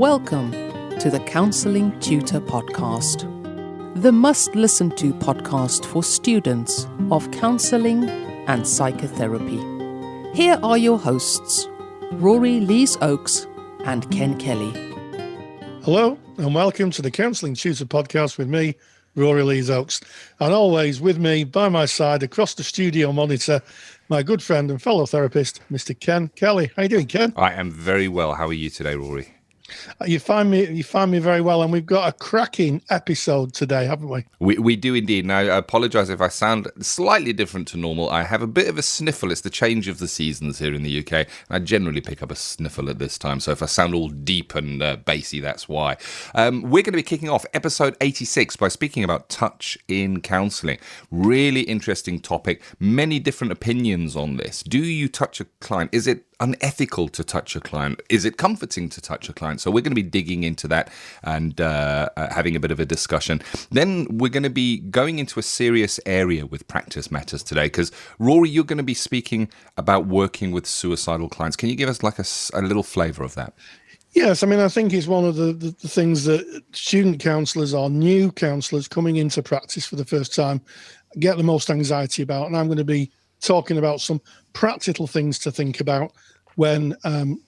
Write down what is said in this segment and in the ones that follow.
Welcome to the Counselling Tutor Podcast, the must-listen-to podcast for students of counselling and psychotherapy. Here are your hosts, Rory Lees-Oakes and Ken Kelly. Hello and welcome to the Counselling Tutor Podcast with me, Rory Lees-Oakes. And always with me, by my side, across the studio monitor, my good friend and fellow therapist, Mr. Ken Kelly. How you doing, Ken? I am very well. How are you today, Rory? You find me very well, and we've got a cracking episode today, haven't we? We do indeed. Now, I apologise if I sound slightly different to normal. I have a bit of a sniffle. It's the change of the seasons here in the UK, and I generally pick up a sniffle at this time. So if I sound all deep and bassy, that's why. We're going to be kicking off episode 86 by speaking about touch in counselling. Really interesting topic. Many different opinions on this. Do you touch a client? Is it unethical to touch a client? Is it comforting to touch a client? So we're going to be digging into that and having a bit of a discussion. Then we're going to be going into a serious area with practice matters today, because Rory, you're going to be speaking about working with suicidal clients. Can you give us like a little flavour of that? Yes, I mean, I think it's one of the things that student counsellors or new counsellors coming into practice for the first time get the most anxiety about. And I'm going to be talking about some practical things to think about when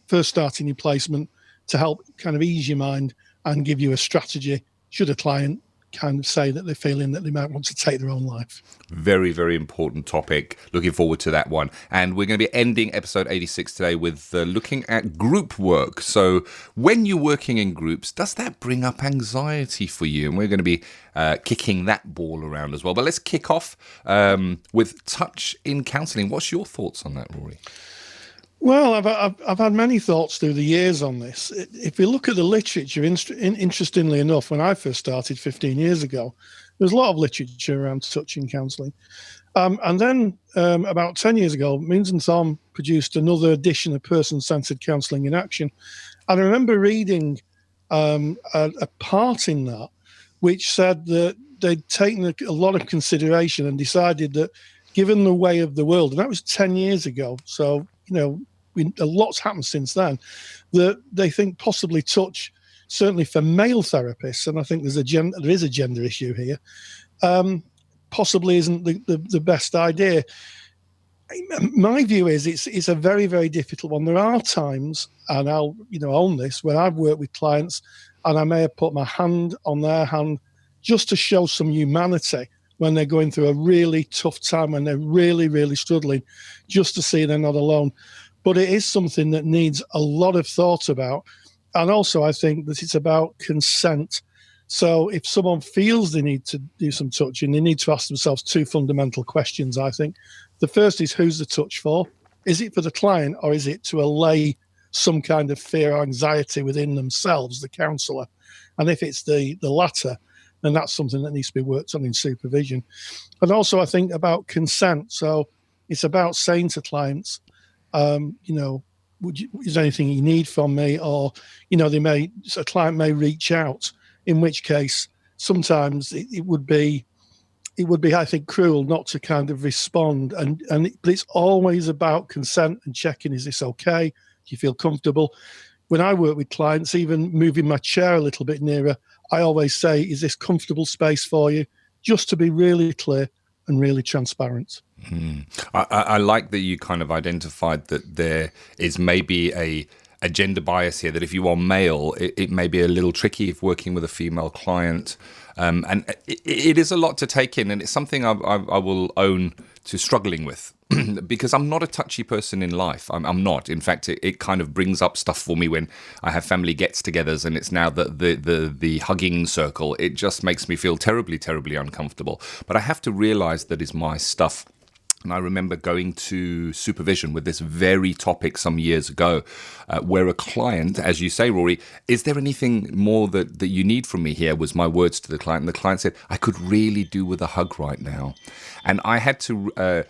first starting your placement to help kind of ease your mind and give you a strategy should a client kind of say that they're feeling that they might want to take their own life. Very, very important topic. Looking forward to that one. And we're going to be ending episode 86 today with looking at group work. So when you're working in groups, does that bring up anxiety for you? And we're going to be kicking that ball around as well. But let's kick off with touch in counselling. What's your thoughts on that, Rory? Well, I've had many thoughts through the years on this. If we look at the literature, interestingly enough, when I first started 15 years ago, there was a lot of literature around touch in counselling. And then about 10 years ago, Means and Thom produced another edition of Person-Centred Counselling in Action. And I remember reading a part in that which said that they'd taken a lot of consideration and decided that given the way of the world, and that was 10 years ago, so, you know, a lot's happened since then, that they think possibly touch, certainly for male therapists, and I think there is a gender issue here, possibly isn't the best idea. My view is it's a very, very difficult one. There are times, and I'll own this, when I've worked with clients and I may have put my hand on their hand just to show some humanity when they're going through a really tough time, when they're really, really struggling, just to see they're not alone. But it is something that needs a lot of thought about. And also, I think that it's about consent. So if someone feels they need to do some touching, they need to ask themselves two fundamental questions, I think. The first is, who's the touch for? Is it for the client, or is it to allay some kind of fear or anxiety within themselves, the counsellor? And if it's the latter, then that's something that needs to be worked on in supervision. And also, I think about consent. So it's about saying to clients, is there anything you need from me? Or, a client may reach out, in which case sometimes it would be, I think, cruel not to kind of respond. But it's always about consent and checking, is this okay? Do you feel comfortable? When I work with clients, even moving my chair a little bit nearer, I always say, is this comfortable space for you? Just to be really clear and really transparent. I like that you kind of identified that there is maybe a gender bias here, that if you are male, it may be a little tricky if working with a female client. And it is a lot to take in, and it's something I will own to struggling with. Because I'm not a touchy person in life. I'm not. In fact, it kind of brings up stuff for me when I have family gets-togethers and it's now the hugging circle. It just makes me feel terribly, terribly uncomfortable. But I have to realise that it's my stuff. And I remember going to supervision with this very topic some years ago, where a client, as you say, Rory, is there anything more that you need from me here, was my words to the client. And the client said, I could really do with a hug right now. And I had to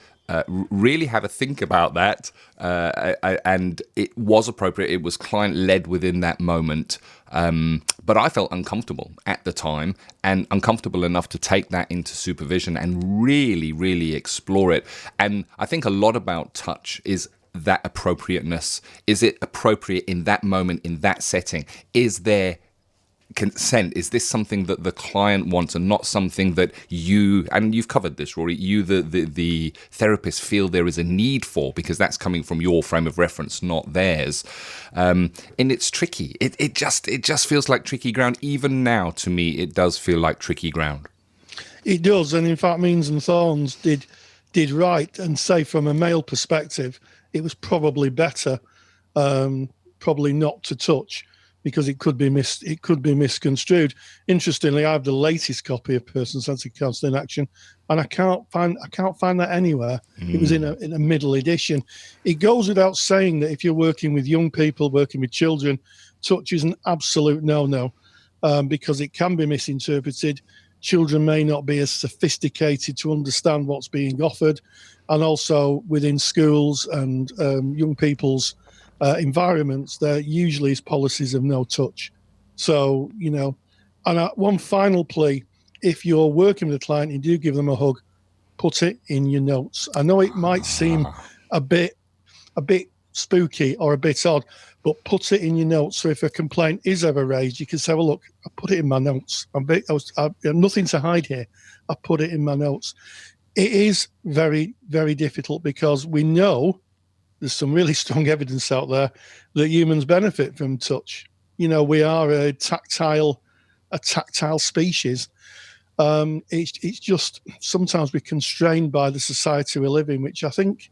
really have a think about that, and it was appropriate. It was client-led within that moment, but I felt uncomfortable at the time, and uncomfortable enough to take that into supervision and really, really explore it. And I think a lot about touch is that appropriateness? Is it appropriate in that moment, in that setting? Is there consent? Is this something that the client wants and not something that you, and you've covered this, Rory, you, the therapist, feel there is a need for, because that's coming from your frame of reference, not theirs. And it's tricky. It just feels like tricky ground. Even now, to me, it does feel like tricky ground. It does. And in fact, Means and Thorns did right and say from a male perspective, it was probably better, probably not to touch, because it could be misconstrued. Interestingly, I have the latest copy of person-centered counselling action, and I can't find that anywhere. It was in a middle edition. It goes without saying that if you're working with young people, working with children, touch is an absolute no-no, because it can be misinterpreted. Children may not be as sophisticated to understand what's being offered, and also within schools and young people's environments, there usually is policies of no touch. So, and one final plea, if you're working with a client and you do give them a hug, put it in your notes. I know it might seem a bit spooky or a bit odd, but put it in your notes. So if a complaint is ever raised, you can say, well, look, I put it in my notes. I have nothing to hide here. I put it in my notes. It is very, very difficult, because we know there's some really strong evidence out there that humans benefit from touch. We are a tactile species. It's just sometimes we're constrained by the society we live in, which I think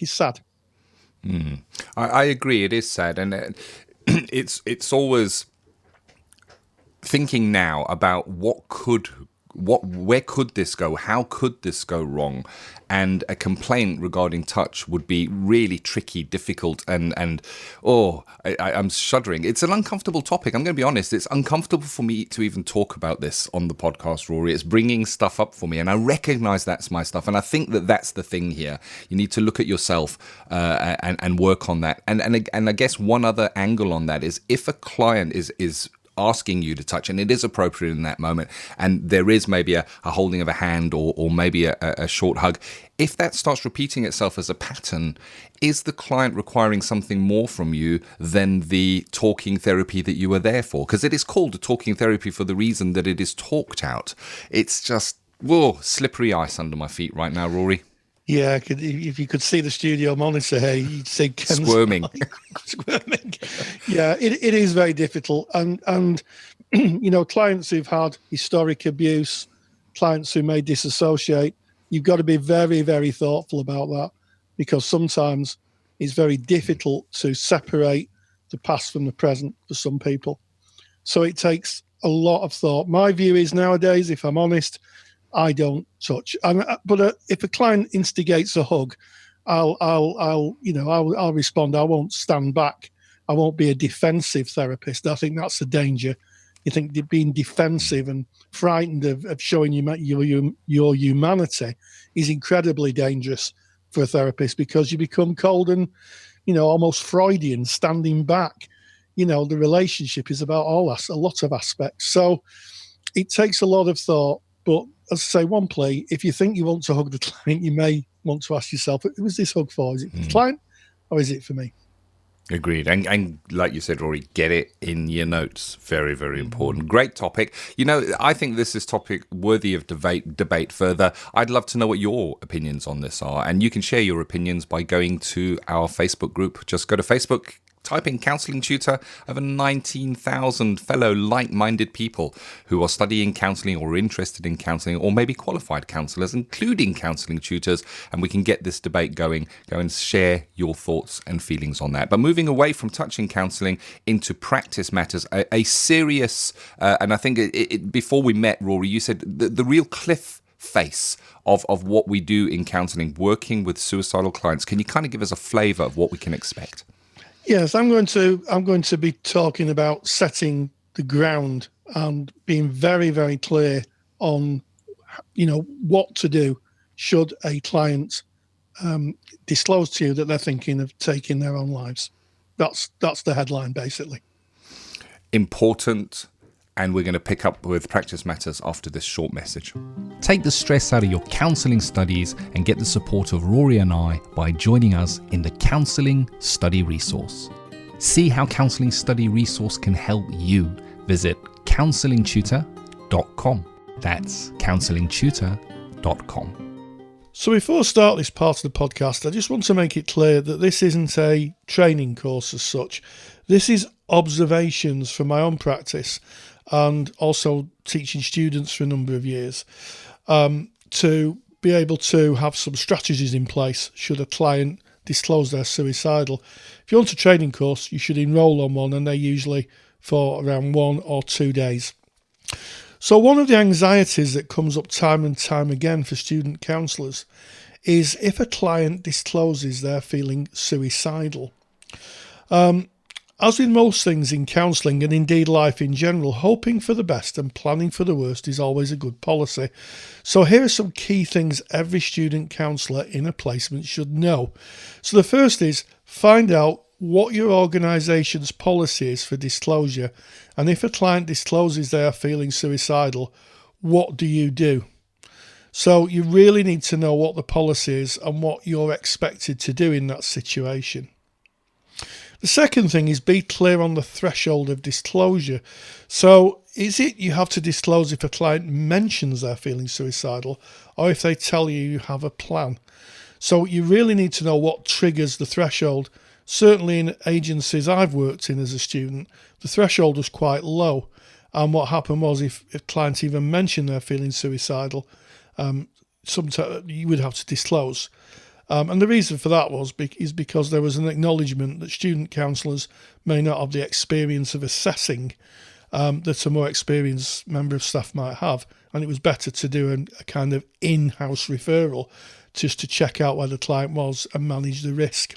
is sad. I agree. It is sad, and it's always thinking now about where could this go? How could this go wrong? And a complaint regarding touch would be really tricky, difficult, and I'm shuddering. It's an uncomfortable topic. I'm going to be honest. It's uncomfortable for me to even talk about this on the podcast, Rory. It's bringing stuff up for me, and I recognize that's my stuff. And I think that's the thing here. You need to look at yourself and work on that. And I guess one other angle on that is, if a client is asking you to touch, and it is appropriate in that moment, and there is maybe a holding of a hand or maybe a short hug, if that starts repeating itself as a pattern, is the client requiring something more from you than the talking therapy that you were there for? Because it is called a talking therapy for the reason that it is talked out. It's just slippery ice under my feet right now, Rory. Yeah, if you could see the studio monitor here, you'd see Ken squirming. Squirming. Yeah, it is very difficult. And clients who've had historic abuse, clients who may disassociate, you've got to be very, very thoughtful about that, because sometimes it's very difficult to separate the past from the present for some people. So it takes a lot of thought. My view is nowadays, if I'm honest, I don't touch. But if a client instigates a hug, I'll respond. I won't stand back. I won't be a defensive therapist. I think that's the danger. You think being defensive and frightened of showing your humanity is incredibly dangerous for a therapist, because you become cold and, almost Freudian, standing back. The relationship is about a lot of aspects. So it takes a lot of thought. But as I say, one plea, if you think you want to hug the client, you may want to ask yourself, who is this hug for? Is it for the client or is it for me? Agreed. And like you said, Rory, get it in your notes. Very, very important. Great topic. I think this is topic worthy of debate further. I'd love to know what your opinions on this are. And you can share your opinions by going to our Facebook group. Just go to Facebook, type in Counselling Tutor. Over 19,000 fellow like-minded people who are studying counselling or interested in counselling, or maybe qualified counsellors, including counselling tutors, and we can get this debate going. Go and share your thoughts and feelings on that. But moving away from touching counselling into practice matters, a serious, and I think before we met, Rory, you said the real cliff face of what we do in counselling, working with suicidal clients. Can you kind of give us a flavour of what we can expect? Yes, I'm going to be talking about setting the ground and being very, very clear on, what to do should a client disclose to you that they're thinking of taking their own lives. That's the headline, basically. Important, and we're going to pick up with Practice Matters after this short message. Take the stress out of your counselling studies and get the support of Rory and I by joining us in the Counselling Study Resource. See how Counselling Study Resource can help you. Visit counsellingtutor.com. That's counsellingtutor.com. So before I start this part of the podcast, I just want to make it clear that this isn't a training course as such. This is observations from my own practice and also teaching students for a number of years, to be able to have some strategies in place should a client disclose they're suicidal. If you want a training course, you should enrol on one, and they're usually for around 1 or 2 days. So one of the anxieties that comes up time and time again for student counsellors is if a client discloses they're feeling suicidal. As with most things in counselling and indeed life in general, hoping for the best and planning for the worst is always a good policy. So here are some key things every student counsellor in a placement should know. So the first is find out what your organisation's policy is for disclosure, and if a client discloses they are feeling suicidal, what do you do? So you really need to know what the policy is and what you're expected to do in that situation. The second thing is be clear on the threshold of disclosure. So is it you have to disclose if a client mentions they're feeling suicidal, or if they tell you you have a plan? So you really need to know what triggers the threshold. Certainly in agencies I've worked in as a student, the threshold was quite low. And what happened was if clients even mentioned they're feeling suicidal, sometimes you would have to disclose. And the reason for that is because there was an acknowledgement that student counsellors may not have the experience of assessing that a more experienced member of staff might have. And it was better to do a kind of in-house referral just to check out where the client was and manage the risk.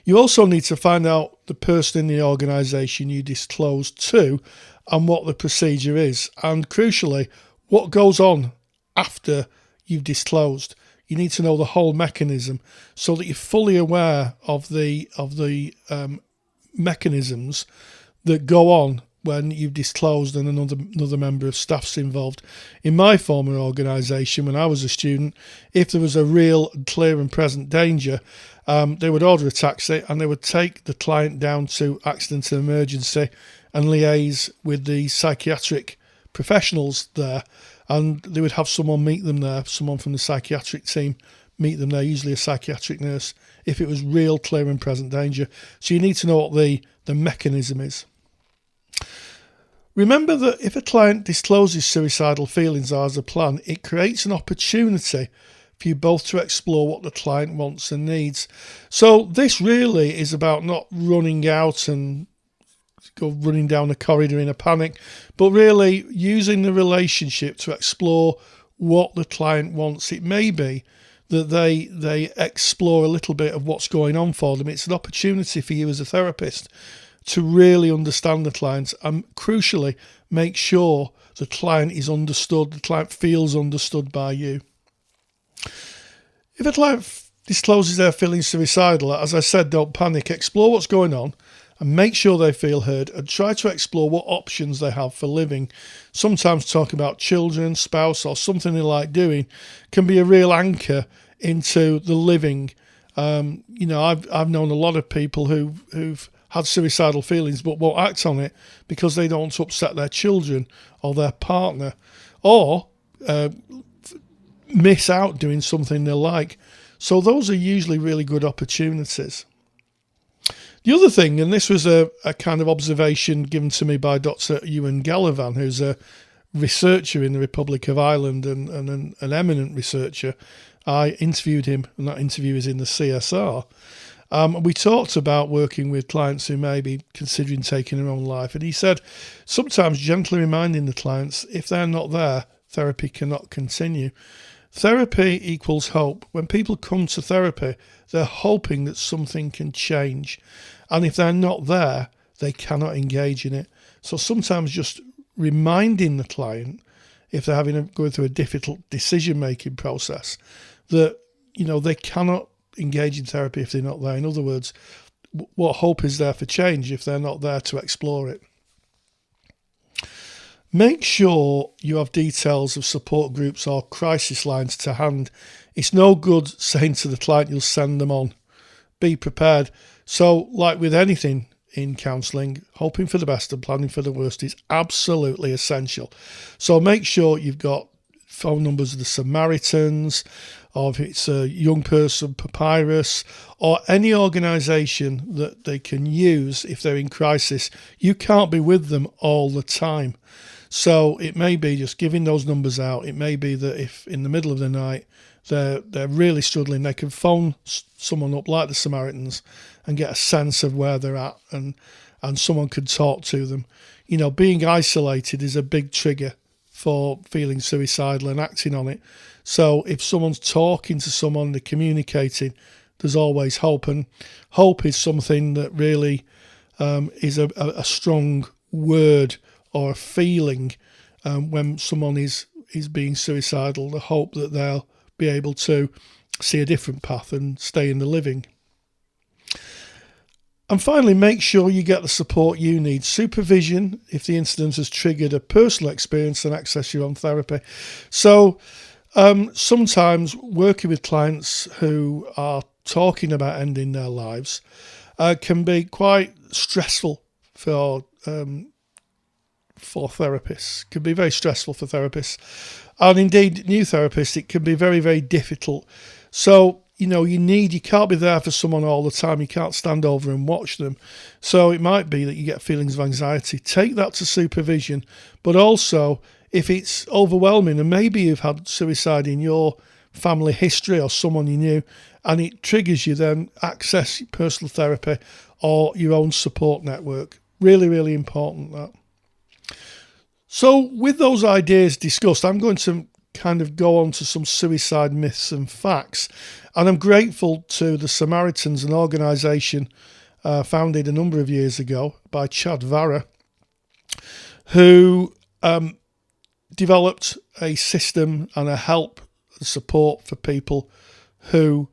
You also need to find out the person in the organisation you disclose to and what the procedure is. And crucially, what goes on after you've disclosed. You need to know the whole mechanism so that you're fully aware of the mechanisms that go on when you've disclosed and another member of staff's involved. In my former organisation, when I was a student, if there was a real clear and present danger, they would order a taxi and they would take the client down to accident and emergency and liaise with the psychiatric professionals there. And they would have someone meet them there, someone from the psychiatric team meet them there, usually a psychiatric nurse, if it was real, clear and present danger. So you need to know what the mechanism is. Remember that if a client discloses suicidal feelings or has a plan, it creates an opportunity for you both to explore what the client wants and needs. So this really is about not running out and running down the corridor in a panic, but really using the relationship to explore what the client wants. It may be that they explore a little bit of what's going on for them. It's an opportunity for you as a therapist to really understand the client and crucially make sure the client is understood, the client feels understood by you. If a client discloses they're feeling suicidal, as I said, don't panic. Explore what's going on and make sure they feel heard and try to explore what options they have for living. Sometimes talking about children, spouse or something they like doing can be a real anchor into the living. I've known a lot of people who've had suicidal feelings but won't act on it because they don't want to upset their children or their partner or miss out doing something they like. So those are usually really good opportunities. The other thing, and this was a kind of observation given to me by Dr. Ewan Gallivan, who's a researcher in the Republic of Ireland and an eminent researcher. I interviewed him, and that interview is in the CSR. We talked about working with clients who may be considering taking their own life, and he said sometimes gently reminding the clients if they're not there, therapy cannot continue. Therapy equals hope. When people come to therapy, they're hoping that something can change. And if they're not there, they cannot engage in it. So sometimes just reminding the client, if they're going through a difficult decision-making process, that they cannot engage in therapy if they're not there. In other words, what hope is there for change if they're not there to explore it? Make sure you have details of support groups or crisis lines to hand. It's no good saying to the client you'll send them on. Be prepared. So, like with anything in counselling, hoping for the best and planning for the worst is absolutely essential. So make sure you've got phone numbers of the Samaritans, or if it's a young person, Papyrus, or any organisation that they can use if they're in crisis. You can't be with them all the time. So it may be just giving those numbers out. It may be that if in the middle of the night they're really struggling, they can phone someone up like the Samaritans and get a sense of where they're at, and someone can talk to them. You know, being isolated is a big trigger for feeling suicidal and acting on it. So if someone's talking to someone, they're communicating, there's always hope. And hope is something that really is a strong word or a feeling when someone is being suicidal, the hope that they'll be able to see a different path and stay in the living. And finally, make sure you get the support you need. Supervision, if the incident has triggered a personal experience, and access your own therapy. So sometimes working with clients who are talking about ending their lives can be quite stressful for therapists. Can be very stressful for therapists. And indeed, new therapists, it can be very, very difficult. So, you can't be there for someone all the time. You can't stand over and watch them. So it might be that you get feelings of anxiety. Take that to supervision. But also, if it's overwhelming and maybe you've had suicide in your family history or someone you knew and it triggers you, then access personal therapy or your own support network. Really, really important, that. So with those ideas discussed, I'm going to kind of go on to some suicide myths and facts. And I'm grateful to the Samaritans, an organisation founded a number of years ago by Chad Varra, who developed a system and a help and support for people who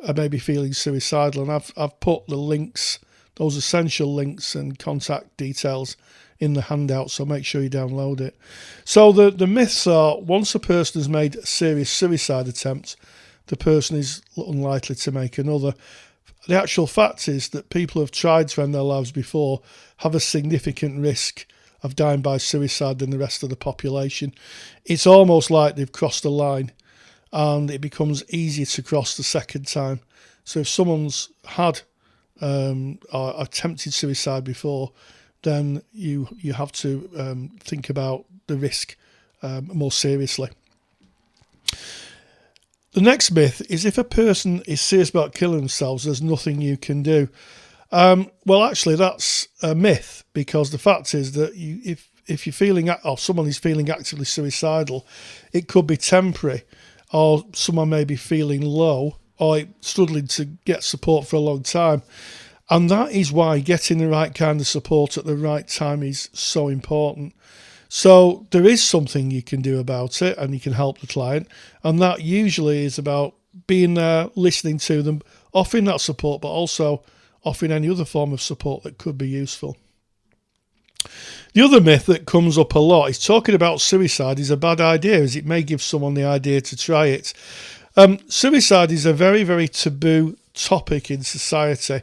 are maybe feeling suicidal. And I've put the links, those essential links and contact details in the handout, so make sure you download it. So the myths are, once a person has made a serious suicide attempt, the person is unlikely to make another. The actual fact is that people who have tried to end their lives before have a significant risk of dying by suicide than the rest of the population. It's almost like they've crossed a line and it becomes easier to cross the second time. So if someone's had or attempted suicide before, then you have to think about the risk more seriously. The next myth is, if a person is serious about killing themselves, there's nothing you can do. Well, actually, that's a myth, because the fact is that if you're feeling, or someone is feeling actively suicidal, it could be temporary, or someone may be feeling low or struggling to get support for a long time. And that is why getting the right kind of support at the right time is so important. So there is something you can do about it, and you can help the client. And that usually is about being there, listening to them, offering that support, but also offering any other form of support that could be useful. The other myth that comes up a lot is talking about suicide is a bad idea, as it may give someone the idea to try it. Suicide is a very, very taboo topic in society.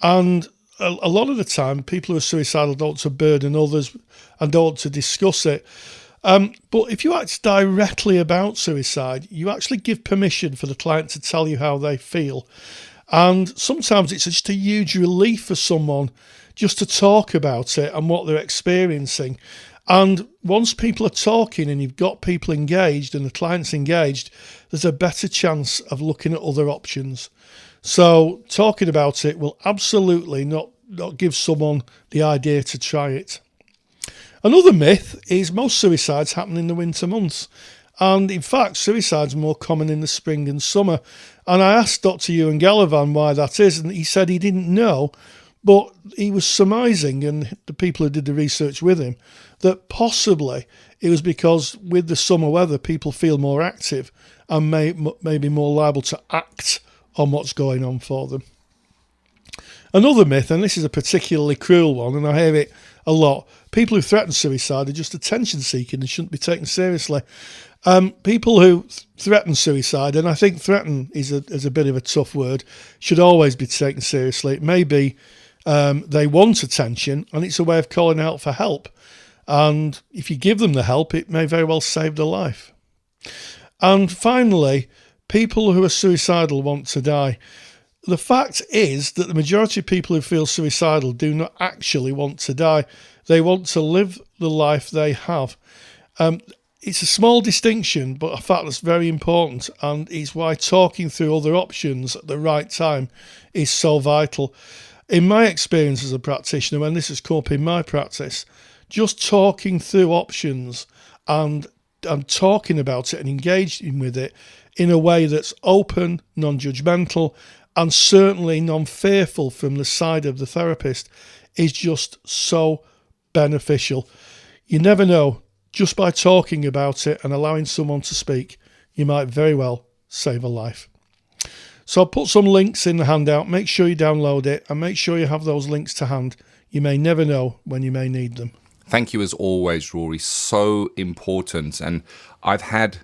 And a lot of the time, people who are suicidal don't want to burden others and don't want to discuss it. But if you act directly about suicide, you actually give permission for the client to tell you how they feel. And sometimes it's just a huge relief for someone just to talk about it and what they're experiencing. And once people are talking and you've got people engaged and the client's engaged, there's a better chance of looking at other options. So talking about it will absolutely not give someone the idea to try it. Another myth is most suicides happen in the winter months. And in fact, suicides are more common in the spring and summer. And I asked Dr. Ewan Gallivan why that is, and he said he didn't know, but he was surmising, and the people who did the research with him, that possibly it was because with the summer weather, people feel more active and may be more liable to act on what's going on for them. Another myth, and this is a particularly cruel one, and I hear it a lot. People who threaten suicide are just attention seeking and shouldn't be taken seriously. People who threaten suicide, and I think threaten is a bit of a tough word, should always be taken seriously. It may be they want attention, and it's a way of calling out for help. And if you give them the help, it may very well save their life. And finally, people who are suicidal want to die. The fact is that the majority of people who feel suicidal do not actually want to die. They want to live the life they have. It's a small distinction, but a fact that's very important, and is why talking through other options at the right time is so vital. In my experience as a practitioner, when this has come up in my practice, just talking through options and talking about it and engaging with it in a way that's open, non-judgmental, and certainly non-fearful from the side of the therapist is just so beneficial. You never know, just by talking about it and allowing someone to speak, you might very well save a life. So I'll put some links in the handout. Make sure you download it and make sure you have those links to hand. You may never know when you may need them. Thank you as always, Rory. So important. And I've had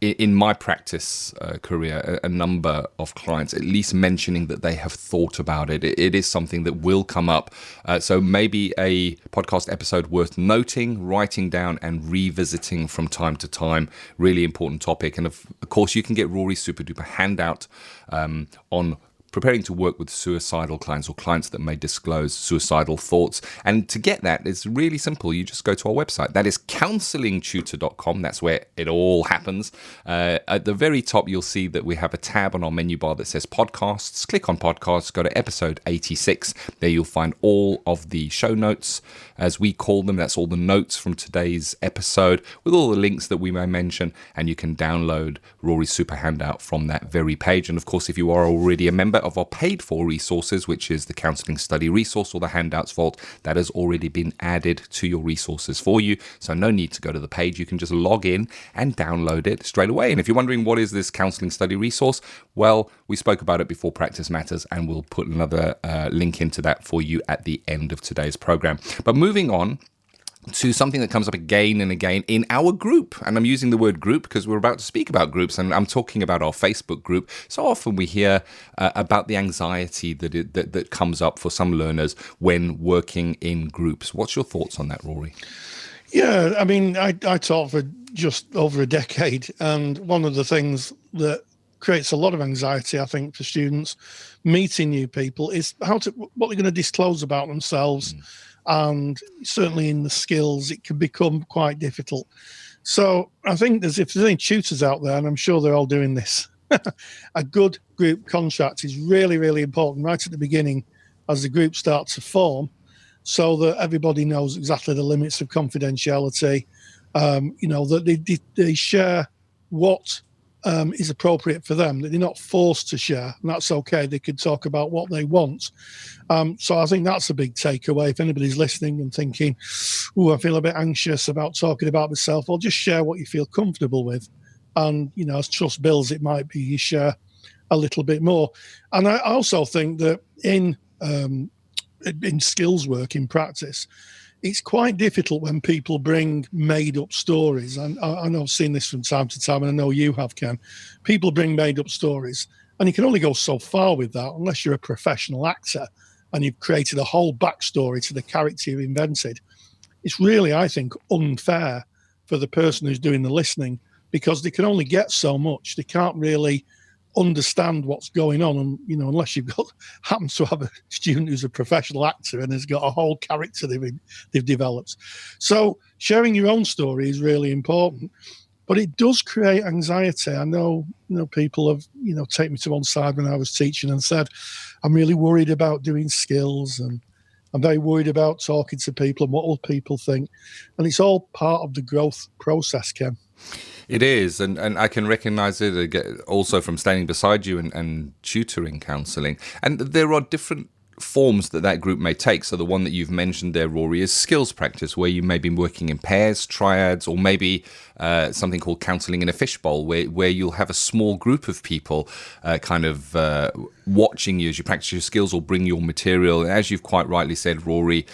in my practice career a number of clients at least mentioning that they have thought about it. It is something that will come up. So maybe a podcast episode worth noting, writing down and revisiting from time to time. Really important topic. And of course, you can get Rory's super duper handout on preparing to work with suicidal clients or clients that may disclose suicidal thoughts. And to get that, it's really simple. You just go to our website. That is counsellingtutor.com. That's where it all happens. At the very top, you'll see that we have a tab on our menu bar that says podcasts. Click on podcasts, go to episode 86. There you'll find all of the show notes, as we call them. That's all the notes from today's episode with all the links that we may mention. And you can download Rory's super handout from that very page. And of course, if you are already a member of our paid for resources, which is the Counselling Study Resource or the Handouts Vault, that has already been added to your resources for you. So no need to go to the page. You can just log in and download it straight away. And if you're wondering what is this Counselling Study Resource, well, we spoke about it before Practice Matters, and we'll put another link into that for you at the end of today's program. But moving on to something that comes up again and again in our group. And I'm using the word group because we're about to speak about groups, and I'm talking about our Facebook group. So often we hear about the anxiety that comes up for some learners when working in groups. What's your thoughts on that, Rory? Yeah, I mean, I taught for just over a decade, and one of the things that creates a lot of anxiety, I think, for students meeting new people is what they're going to disclose about themselves. And certainly in the skills, it can become quite difficult. So I think if there's any tutors out there, and I'm sure they're all doing this, a good group contract is really, really important right at the beginning as the group starts to form, so that everybody knows exactly the limits of confidentiality, that they share what is appropriate for them, that they're not forced to share, and that's okay. They can talk about what they want. So I think that's a big takeaway. If anybody's listening and thinking, I feel a bit anxious about talking about myself, well, just share what you feel comfortable with. And, as trust builds, it might be you share a little bit more. And I also think that in skills work, in practice, it's quite difficult when people bring made-up stories. And I know I've seen this from time to time, and I know you have, Ken. People bring made-up stories, and you can only go so far with that unless you're a professional actor and you've created a whole backstory to the character you've invented. It's really, I think, unfair for the person who's doing the listening, because they can only get so much. They can't really understand what's going on, and unless you've happen to have a student who's a professional actor and has got a whole character they've developed. So sharing your own story is really important, but it does create anxiety. I know people have taken me to one side when I was teaching and said, I'm really worried about doing skills, and I'm very worried about talking to people and what will people think. And it's all part of the growth process, Ken. It is, and I can recognize it also from standing beside you and tutoring counselling. And there are different forms that group may take. So the one that you've mentioned there, Rory, is skills practice, where you may be working in pairs, triads, or maybe something called counselling in a fishbowl, where you'll have a small group of people watching you as you practice your skills or bring your material. As you've quite rightly said, Rory,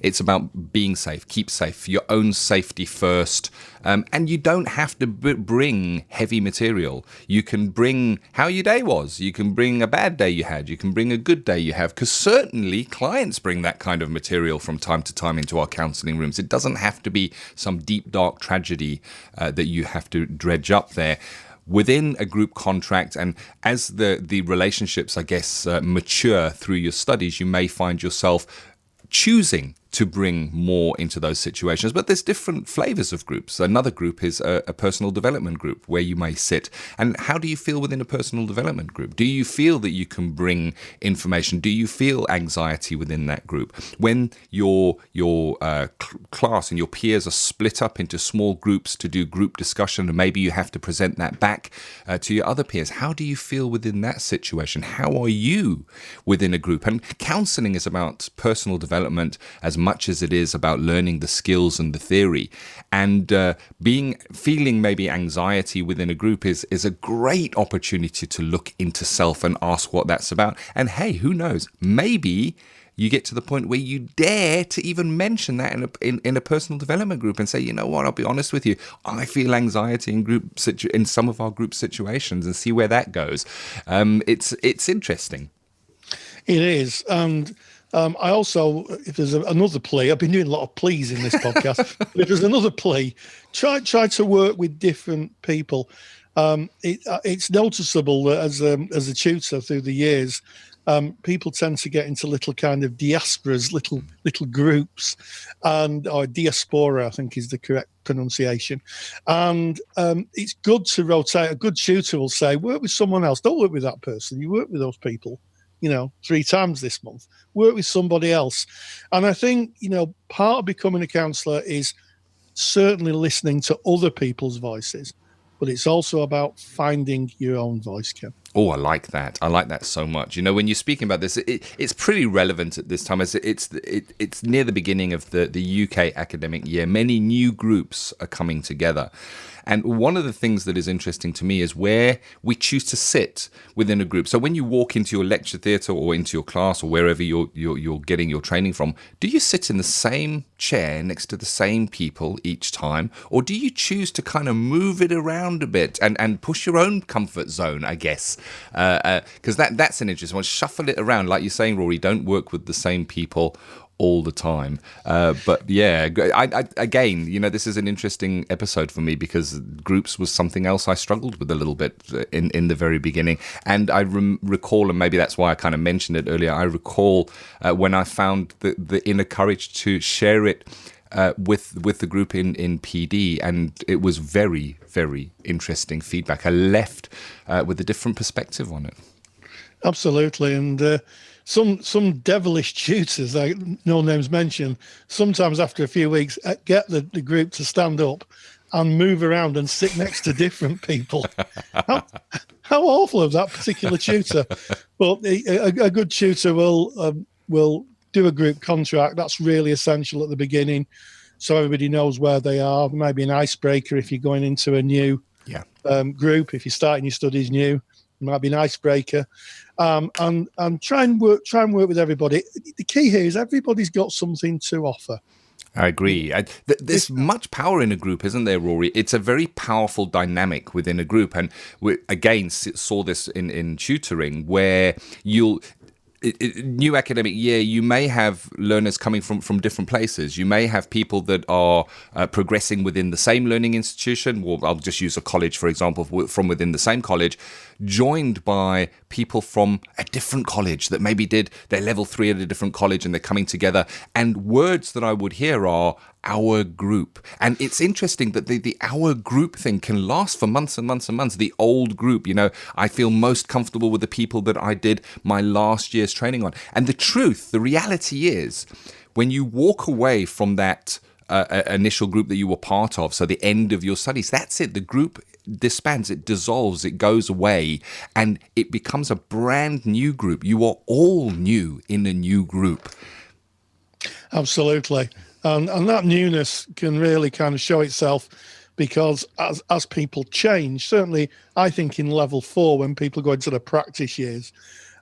it's about being safe, keep safe, your own safety first. And you don't have to bring heavy material. You can bring how your day was. You can bring a bad day you had. You can bring a good day you have, because certainly clients bring that kind of material from time to time into our counselling rooms. It doesn't have to be some deep, dark tragedy that you have to dredge up there. Within a group contract, and as the relationships, I guess, mature through your studies, you may find yourself choosing to bring more into those situations. But there's different flavors of groups. Another group is a personal development group where you may sit. And how do you feel within a personal development group? Do you feel that you can bring information? Do you feel anxiety within that group? When your class and your peers are split up into small groups to do group discussion, and maybe you have to present that back to your other peers, how do you feel within that situation? How are you within a group? And counseling is about personal development as much as it is about learning the skills and the theory. And feeling maybe anxiety within a group is a great opportunity to look into self and ask what that's about. And hey, who knows? Maybe you get to the point where you dare to even mention that in a personal development group and say, you know what, I'll be honest with you, I feel anxiety in some of our group situations, and see where that goes. It's interesting. It is. And I also, if there's another plea, I've been doing a lot of pleas in this podcast, but if there's another plea, try to work with different people. It's noticeable that as a tutor through the years, people tend to get into little kind of diasporas, little groups, or diaspora, I think is the correct pronunciation. And it's good to rotate. A good tutor will say, work with someone else. Don't work with that person. You work with those people, 3 times this month. Work with somebody else. And I think, part of becoming a counsellor is certainly listening to other people's voices, but it's also about finding your own voice, Ken. Oh, I like that. I like that so much. When you're speaking about this, it's pretty relevant at this time. It's near the beginning of the UK academic year. Many new groups are coming together. And one of the things that is interesting to me is where we choose to sit within a group. So when you walk into your lecture theatre or into your class or wherever you're getting your training from, do you sit in the same chair next to the same people each time? Or do you choose to kind of move it around a bit and push your own comfort zone, I guess? Because that's an interesting one. Shuffle it around. Like you're saying, Rory, don't work with the same people all the time. But yeah, again, this is an interesting episode for me because groups was something else I struggled with a little bit in the very beginning. And I recall, and maybe that's why I kind of mentioned it earlier, I recall when I found the inner courage to share it with the group in PD, and it was very, very interesting feedback. I left with a different perspective on it. Absolutely. And some devilish tutors, like no names mentioned, sometimes after a few weeks get the group to stand up and move around and sit next to different people. How awful of that particular tutor. But a good tutor will do a group contract. That's really essential at the beginning, so everybody knows where they are. Maybe an icebreaker if you're going into a new group. If you're starting your studies new, it might be an icebreaker. And try and work with everybody. The key here is everybody's got something to offer. I agree. There's much power in a group, isn't there, Rory? It's a very powerful dynamic within a group. And we, again, saw this in tutoring where new academic year, you may have learners coming from different places. You may have people that are progressing within the same learning institution. Well, I'll just use a college, for example, from within the same college, joined by people from a different college that maybe did their level 3 at a different college, and they're coming together. And words that I would hear are our group. And it's interesting that the our group thing can last for months and months and months. The old group, I feel most comfortable with the people that I did my last year's training on. And the reality is, when you walk away from that initial group that you were part of, so the end of your studies, that's it. The group disbands, it dissolves, it goes away, and it becomes a brand new group. You are all new in a new group. Absolutely. And that newness can really kind of show itself because as people change, certainly I think in level 4, when people go into the practice years,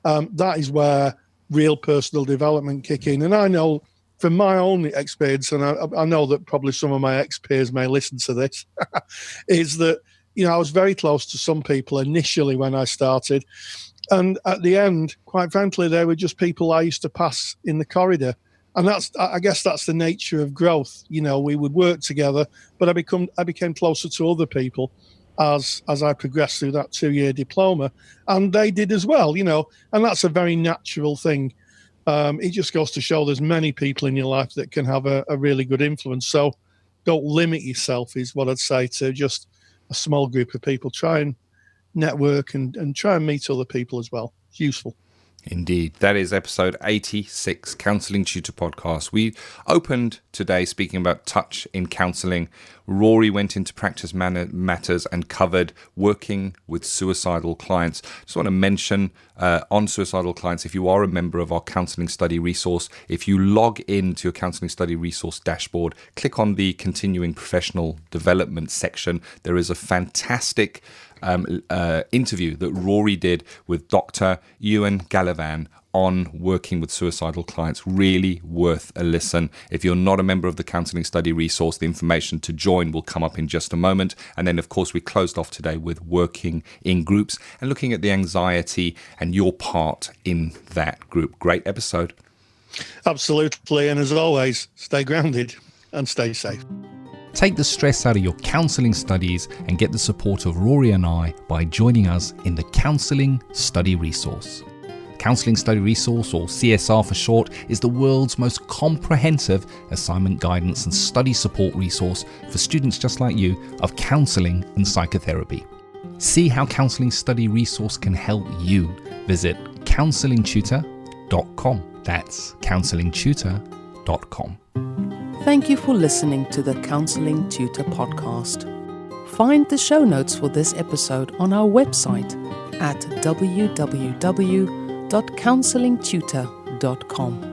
that is where real personal development kick in. And I know from my own experience, and I know that probably some of my ex-peers may listen to this, is that, I was very close to some people initially when I started. And at the end, quite frankly, they were just people I used to pass in the corridor. And I guess that's the nature of growth. We would work together, but I became closer to other people as I progressed through that 2-year diploma, and they did as well, and that's a very natural thing. It just goes to show there's many people in your life that can have a really good influence. So don't limit yourself is what I'd say to just a small group of people. Try and network and try and meet other people as well. It's useful. Indeed. That is episode 86, Counselling Tutor Podcast. We opened today speaking about touch in counselling. Rory went into practice matters and covered working with suicidal clients. Just want to mention on suicidal clients, if you are a member of our counselling study resource, if you log into your counselling study resource dashboard, click on the continuing professional development section. There is a fantastic interview that Rory did with Dr. Ewan Gallivan on working with suicidal clients. Really worth a listen. If you're not a member of the Counselling Study Resource, the information to join will come up in just a moment. And then, of course, we closed off today with working in groups and looking at the anxiety and your part in that group. Great episode. Absolutely. And as always, stay grounded and stay safe. Take the stress out of your counselling studies and get the support of Rory and I by joining us in the Counselling Study Resource. Counselling Study Resource, or CSR for short, is the world's most comprehensive assignment guidance and study support resource for students just like you of counselling and psychotherapy. See how Counselling Study Resource can help you. Visit counsellingtutor.com. That's counsellingtutor.com. Thank you for listening to the Counselling Tutor Podcast. Find the show notes for this episode on our website at www.counsellingtutor.com.